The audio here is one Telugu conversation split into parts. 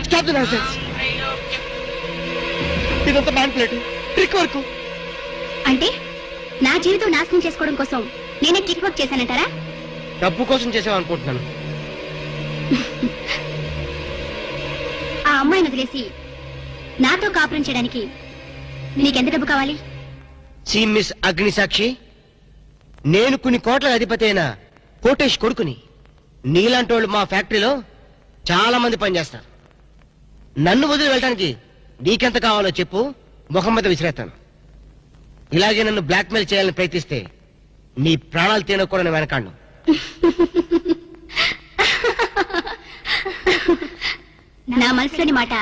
Stop the nonsense. ఇదంతా మ్యానిపులేట్, ట్రిక్ వర్క్. అంటే నా జీవితం నాశనం చేసుకోవడం కోసం నేనే ట్రిక్ వర్క్ చేశానంటారా? డబ్బు కోసం చేసావనుకుంటున్నాను. ఆ అమ్మాయిని వదిలేసి నాతో కాపురం చేయడానికి నీకెంత డబ్బు కావాలి? మిస్ అగ్నిసాక్షి, నేను కొన్ని కోట్ల అధిపతి అయిన కోటేష్ కొడుకుని. నీలాంటి వాళ్ళు మా ఫ్యాక్టరీలో చాలా మంది పనిచేస్తారు. నన్ను వదిలి వెళ్ళడానికి నీకెంత కావాలో చెప్పు, ముఖం మీద విసిరేస్తాను. ఇలాగే నన్ను బ్లాక్మెయిల్ చేయాలని ప్రయత్నిస్తే నీ ప్రాణాలు తినకూడని వెనకాండు. నా మనసులోని మాట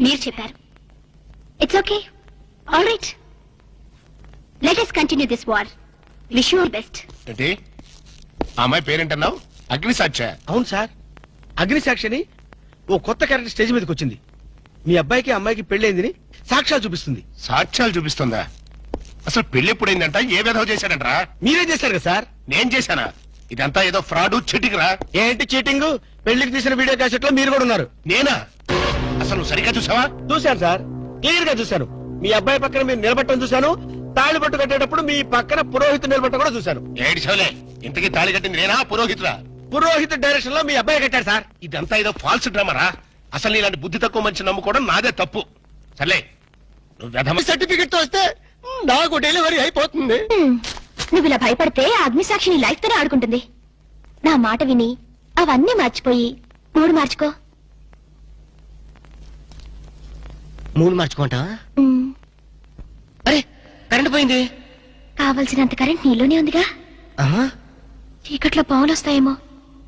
మీరు చెప్పారు. It's okay, all right, let us continue this war. Wish you all best. ఏంటి అమ్మాయి పేరేంటన్నావు? అగ్నిసాక్షి? అవును సార్, అగ్నిసాక్షిని ఓ కొత్త క్యారెక్టర్ స్టేజ్ మీదకి వచ్చింది. మీ అబ్బాయికి అమ్మాయికి పెళ్ళైందని సాక్ష్యాలు చూపిస్తుంది. సాక్ష్యాలు చూపిస్తుందా? అసలు పెళ్లి ఎప్పుడైందంట? ఏ విధవ చేశాడంటరా? మీరేం చేశారు కదా సార్? నేను చేశానా? ఇదంతా ఏదో ఫ్రాడ్ చీటింగ్ రా. ఏంటి చీటింగ్? పెళ్లికి తీసిన వీడియో క్యాసెట్ లో మీరు కూడా ఉన్నారు. నేనా? అసలు నువ్వు సరిగ్గా చూసావా? చూశాను సార్, క్లియర్ గా చూశాను. మీ అబ్బాయి పక్కన మీరు నిలబట్టడం చూశాను. తాళి పట్టు కట్టేటప్పుడు మీ పక్కన పురోహితుడు నిలబట్టడం కూడా చూశాను. ఏడిసోలే, ఇంతకీ తాళి కట్టింది నేనా పురోహితురా? పురోహిత డైరెక్షన్ లో మీ అబ్బాయి కట్టాడు సార్. ఇదంతా ఏదో ఫాల్స్ డ్రామారా. అసలు ఇలాంటి బుద్ధి తక్కువ మంచి నమ్ముకోవడం నాదే తప్పు. సర్లే, నువ్వు వెధమ సర్టిఫికెట్ తో వస్తే నాకు డెలివరీ అయిపోతుంది. నువ్వు ఇలా భయపడితే అగ్నిసాక్షిని లైఫ్ తోనే ఆడుకుంటుంది. నా మాట విని అవన్నీ మర్చిపోయి మూడు మార్చుకో. మూడు మార్చుకుంటా? అరే, కరెంట్ పోయింది. కావలసినంత కరెంట్ నీలోనే ఉందిగా. ఆహా, చీకట్లో పావులు వస్తాయేమో.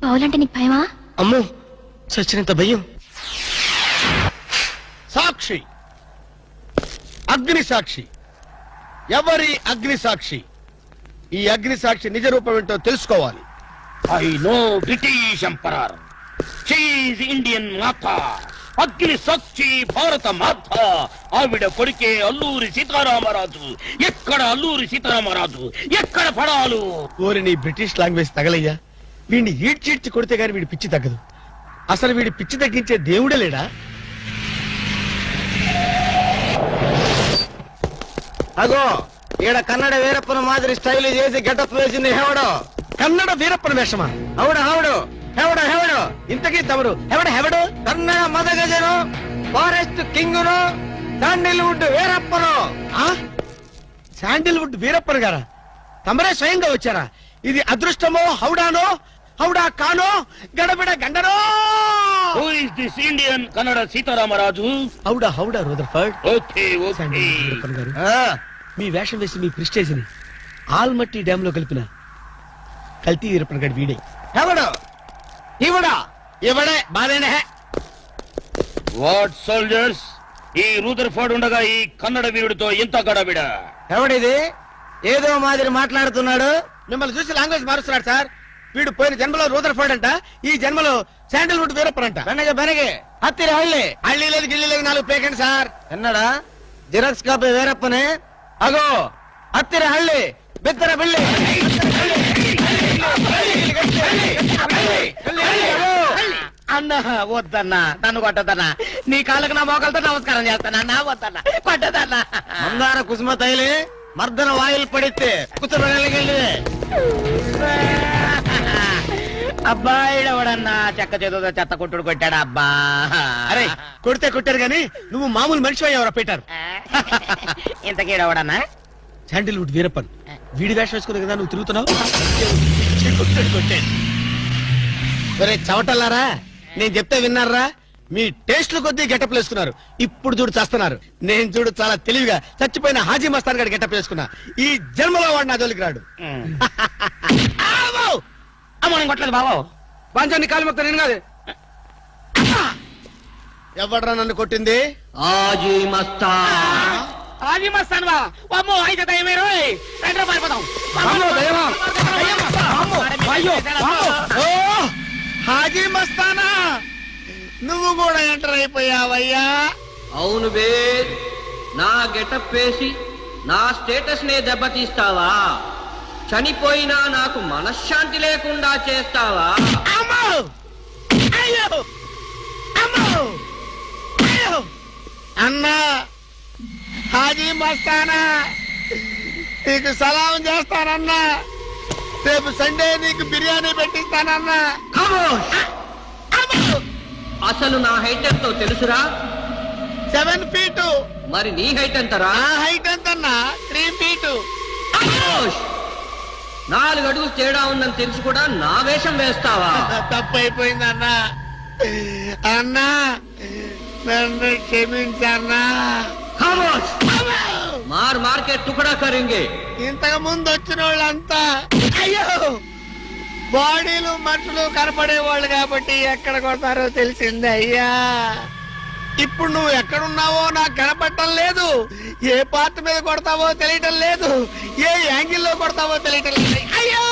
పావులంటే నీకు భయమా? అమ్మో, సచ్చినంత భయం. సాక్షి, అగ్ని సాక్షి. ఎవరి అగ్ని సాక్షి? ఈ అగ్ని సాక్షి నిజ రూపం ఏంటో తెలుసుకోవాలి. I know British Emperor. She is Indian Mata. అగ్ని సాక్షి భారత మాత. ఆవిడ కొడుకే అల్లూరి సీతారామరాజు. ఎక్కడ అల్లూరి సీతారామరాజు, ఎక్కడ పడాలు? ఓరి నీ బ్రిటిష్ లాంగ్వేజ్ తగలయ్యా. వీడిని ఈడ్చిడ్చి కొడితే గాని వీడి పిచ్చి తగ్గదు. అసలు వీడి పిచ్చి తగ్గించే దేవుడే లేడా? అగో, ఈడ కన్నడ వీరప్పన మాదిరి స్టైల్ చేసి గెటప్ వేసింది హెవడో. కన్నడ వీరప్పన వేషమా? అవుడు అవుడు, హెవడో హెవడో. ఇంతకీ తమరు హెవడు? కన్నడ మదగజను, ఫారెస్ట్ కింగును, శాండిల్వుడ్ వీరప్పను. శాండిల్వుడ్ వీరప్పన్ గారా? తమరే స్వయంగా వచ్చారా? ఇది అదృష్టమో హౌడానో, హౌడా కానో, గడబిడ గండనో? Who is this Indian Kannada Sitaramaraju? Howrah Rutherford. Okay okay. Sandalwood Veerappan గారు, మీ వేషం వేసి మీ ప్రిస్టేజ్ ని ఆల్మట్టి డ్యామ్ లో కలిపిన కల్తీ వీరప్పన్ గారి వీడే. హెవడో ఇవడా? ఇవడే బాధేనే. వాట్ సోల్జర్స్, ఈ రూదర్ఫోర్డ్ ఉండగా ఈ కన్నడ వీరుడితో ఎంత గడబిడ? ఎవడిది? ఏదో మాదిరి మాట్లాడుతున్నాడు. మిమ్మల్ని చూసి లాంగ్వేజ్ మారుస్తున్నాడు సార్. వీడు పోయిన జన్మలో రూదర్ఫోర్డ్ అంట, ఈ జన్మలో శాండిల్వుడ్ వీరప్పన్ అంట. బెనగే హత్తిరి హళ్ళి. హళ్ళీ లేదు గిల్లి లేదు, 4 పేకండి సార్. ఎన్నడా జిరాక్స్ కాపీ వీరప్పనే. అగో, హత్తిరి హళ్ళి, బిత్తర బిల్లి. అన్నా వద్దన్నా, నన్ను కొట్టదన్నా. నీ కాళ్ళకు నా మోకాలతో నమస్కారం చేస్తానా? నా వద్దన్నా, కొట్టదన్నా. మందార కుసుమ తైలి మర్దన వాయిల్ పడితే కుతురగలిగే. అబ్బాయిడవడన్నా చెక్క చేతుతో చెత్త కొట్టుడు కొట్టాడు. అబ్బా, అరే కొడితే కొట్టారు గాని నువ్వు మామూలు మనిషి అయ్యావరా పీటర్? ఇంతకీడవడన్నా శాండిల్వుడ్ వీరప్పన్. వీడి వేషం వేసుకునే కదా నువ్వు తిరుగుతున్నావు. ఒరే చవటల్లారా, నేను చెప్తే విన్నారా? మీ టేస్ట్లు కొద్దీ గెటప్ వేసుకున్నారు. ఇప్పుడు చూడు చేస్తున్నారు. నేను చూడు చాలా తెలివిగా చచ్చిపోయిన హాజీ మస్తాన్ గారి గెటప్ వేసుకున్నా. ఈ జన్మలో వాడు నా జోలికి రాడు. అమ్మని కొట్టలేదు బాబు. బాంచాన్ని కాలు మొత్తం నేను కాదు. ఎవడ్రా నన్ను కొట్టింది? ఆజీ మస్తాన్ బా. అమ్మో, అయితే దయమేరో పారిపోతాం. ఓ హాజీ మస్తానా, నువ్వు కూడా ఎంటర్ అయిపోయావయ్యా? అవును బే, నా గెటప్ వేసి నా స్టేటస్ నే దెబ్బతీస్తావా? చనిపోయినా నాకు మనశ్శాంతి లేకుండా చేస్తావా? అన్నా హాజీ మస్తానా నీకు సలాం చేస్తానన్నా. రేపు సండే నీకు బిర్యానీ పెట్టిస్తానన్నా. అసలు నా హైట్ ఎంతో తెలుసురా? 7 feet. మరి నీ హైట్ ఎంతరా? నా హైట్ ఎంతన్నా? 3 feet. 4 అడుగులు తేడా ఉందని తెలిసి కూడా నా వేషం వేస్తావా? తప్పు అయిపోయింది అన్నా. అన్నా నన్ను క్షమించన్నా. మార్ మార్కెట్ టుకడా కరింగే. ఇంతకు ముందు వచ్చిన వాళ్ళంతా అయ్యో బాడీలు మనుషులు కనపడే వాళ్ళు కాబట్టి ఎక్కడ కొడతారో తెలిసింది అయ్యా. ఇప్పుడు నువ్వు ఎక్కడున్నావో నాకు కనపడటం లేదు. ఏ పార్ట్ మీద కొడతావో తెలియటం లేదు. ఏ యాంగిల్లో కొడతావో తెలియటం లేదు. అయ్యో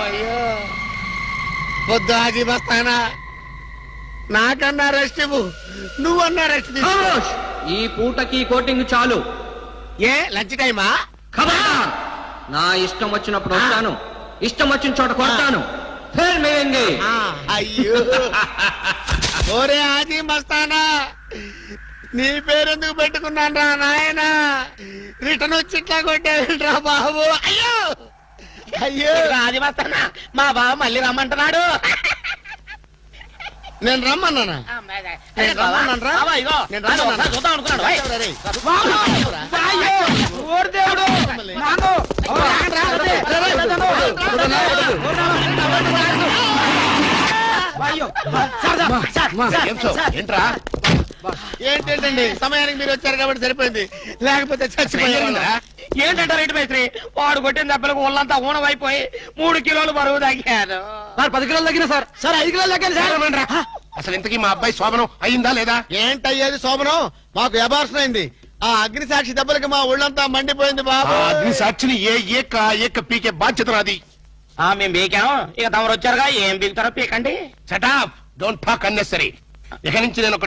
అయ్యో వద్దు హాజీ మస్తానా, నాకన్నా రెస్ట్ ఇవ్వు. నువ్వన్నా రెస్ట్ తీసుకో. ఈ పూటకి కోటింగ్ చాలు. ఏ లంచ్ టైమా? ఖబర్దార్! నా ఇష్టం వచ్చినప్పుడు వస్తాను, ఇష్టం వచ్చిన చోట కొడతాను. ఫిర్ మిలేంగే. అయ్యో ఓరే హాజీ మస్తానా, నీ పేరెందుకు పెట్టుకున్నాను రా నాయనా. రిటర్న్ వచ్చి ఇట్లా కొట్టేరా బాబు. అయ్యో అయ్యో హాజీ మస్తానా, మా బావ మళ్ళీ రమ్మంటున్నాడు. నేను రమ్మన్నానా? నేను రమ్మన్నాను రా. నేను రమ్మన్నానా? చూద్దాం అనుకున్నాడు. రేయ్. ఓరి దేవుడు! నాను! ఏంట్రా ఏంటండి సమయానికి మీరు వచ్చారు కాబట్టి సరిపోయింది, లేకపోతే చచ్చిపోయారా? ఏంటంటే రేటు మేస్త్రి, వాడు కొట్టిన దెబ్బలకు ఒళ్ళంతా ఊనమైపోయి 3 కిలోలు బరువు తగ్గాను. 10 కిలోలు తగ్గిన సార్. 5 కిలోలు తగ్గాను సార్. అసలు ఇంతకీ మా అబ్బాయి శోభనం అయిందా లేదా? ఏంటయ్యేది శోభనం? మాకు అబార్షన్ అయింది. ఆ అగ్ని సాక్షి దెబ్బలకి మా ఒళ్ళంతా మండిపోయింది బాబు. అగ్ని సాక్షిని ఏక పీకే బాధ్యత నాది. మేము బీకాం, ఇక తమరు వచ్చారుగా, ఏం బీగుతారో పీకండి. Shut up don't talk unnecessary. ఇక నుంచి నేను